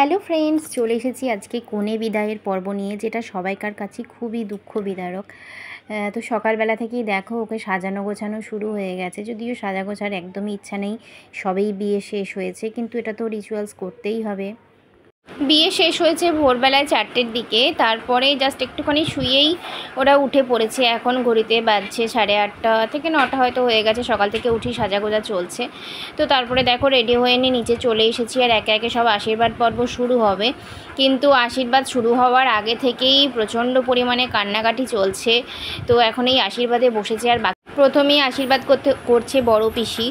Hello friends, চলে এসেছি আজকে কনে বিদায়ের পর্ব নিয়ে, যেটা সবাইকার কাছে খুবই দুঃখ বিদারক। তো সকালবেলা থেকেই দেখো ওকে সাজানো গোছানো শুরু হয়ে গেছে, যদিও সাজা গোছার একদমই ইচ্ছা নেই, সবেই বিয়ে শেষ হয়েছে, কিন্তু এটা তো রিচুয়ালস করতেই হবে। বিয়ে শেষ হয়েছে ভোরবেলায় 4টের দিকে, তারপরে জাস্ট একটুখানি শুয়েই ওরা উঠে পড়েছে। এখন ঘড়িতে বাজছে 8:30 থেকে 9টা হয়তো হয়ে গেছে। সকাল থেকে উঠি সাজাগোজা চলছে। তো তারপরে দেখো রেডি হয়ে নিয়ে নিচে চলে এসেছি, আর একে একে সব আশীর্বাদ পর্ব শুরু হবে। কিন্তু আশীর্বাদ শুরু হওয়ার আগে থেকেই প্রচণ্ড পরিমাণে কান্নাকাটি চলছে। তো এখন এই আশীর্বাদে বসেছে, আর প্রথমেই আশীর্বাদ করছে বড় পিসি।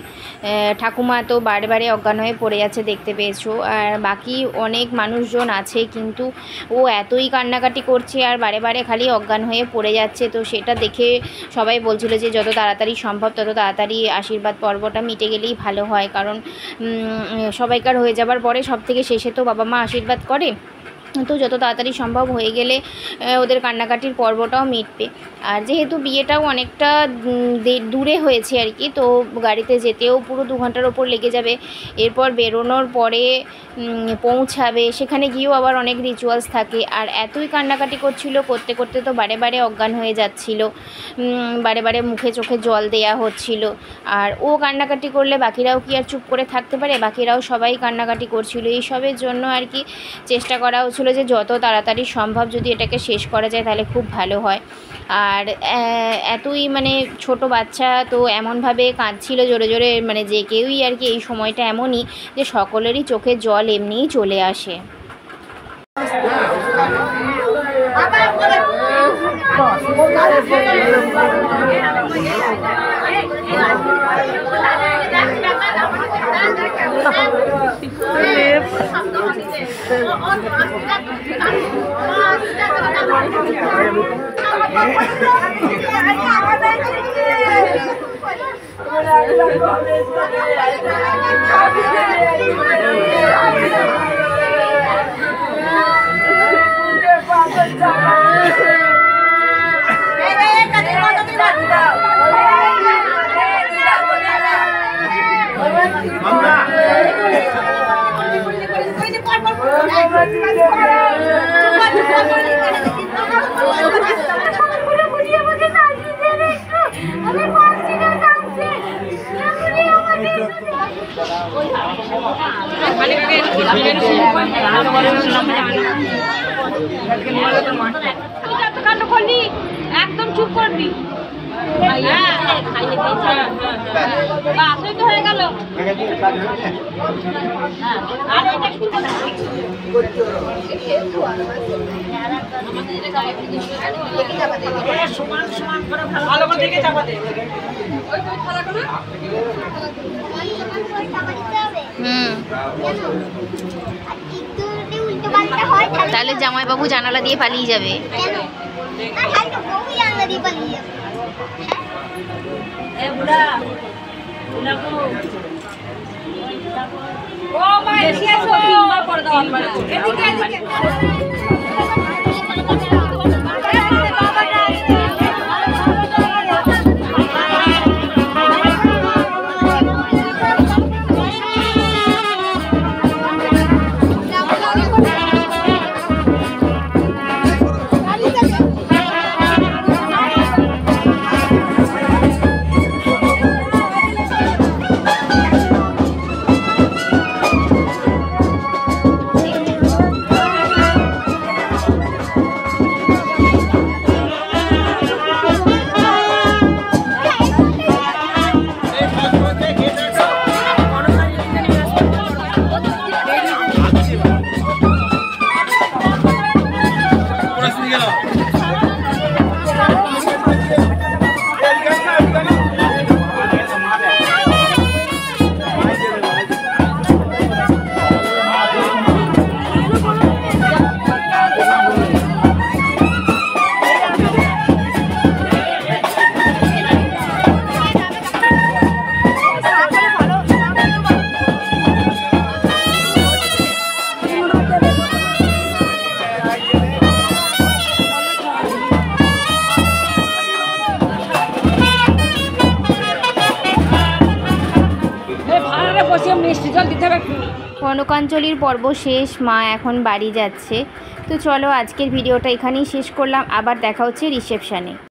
ঠাকুমা তো বারে অজ্ঞান হয়ে পড়ে যাচ্ছে, দেখতে পেয়েছো। আর বাকি অনেক মানুষজন আছে, কিন্তু ও এতই কান্নাকাটি করছে আর বারে খালি অজ্ঞান হয়ে পড়ে যাচ্ছে। তো সেটা দেখে সবাই বলছিল যে যত তাড়াতাড়ি সম্ভব তত তাড়াতাড়ি আশীর্বাদ পর্বটা মিটে গেলেই ভালো হয়, কারণ সবাইকার হয়ে যাবার পরে সব থেকে শেষে তো বাবা মা আশীর্বাদ করে। তো যত তাড়াতাড়ি সম্ভব হয়ে গেলে ওদের কান্নাকাটির পর্বটাও মিটবে। আর যেহেতু বিয়েটাও অনেকটা দূরে হয়েছে আর কি, তো গাড়িতে যেতেও পুরো 2 ঘন্টার ওপর লেগে যাবে। এরপর বেরোনোর পরে পৌঁছাবে, সেখানে গিয়েও আবার অনেক রিচুয়ালস থাকে। আর এতই কান্নাকাটি করতে করতে তো বারে অজ্ঞান হয়ে যাচ্ছিল, বারে মুখে চোখে জল দেয়া হচ্ছিল। আর ও কান্নাকাটি করলে বাকিরাও কি আর চুপ করে থাকতে পারে? বাকিরাও সবাই কান্নাকাটি করছিল। এইসবের জন্য আর কি চেষ্টা করা হচ্ছিল যে যত তাড়াতাড়ি সম্ভব যদি এটাকে শেষ করা যায় তাহলে খুব ভালো হয়। আর এতই মানে ছোট বাচ্চা তো এমনভাবে কাঁদছিল জোরে, মানে যে কেউই আর কি এই সময়টা এমনই যে সকলেরই চোখে জল এমনিই চলে আসে। একদম চুপ করবি, তো হয়ে গেল। ভালো করে দেখে চাপা দে। তাহলে জামাইবাবু জানালা দিয়ে পালিয়ে যাবে। ও মা এসে করে দাও এদিকে তিলকাঞ্জলির পর্ব শেষ, মা এখন বাড়ি যাচ্ছে। তো চলো আজকের ভিডিওটা এখানেই শেষ করলাম, আবার দেখা হচ্ছে রিসেপশানে।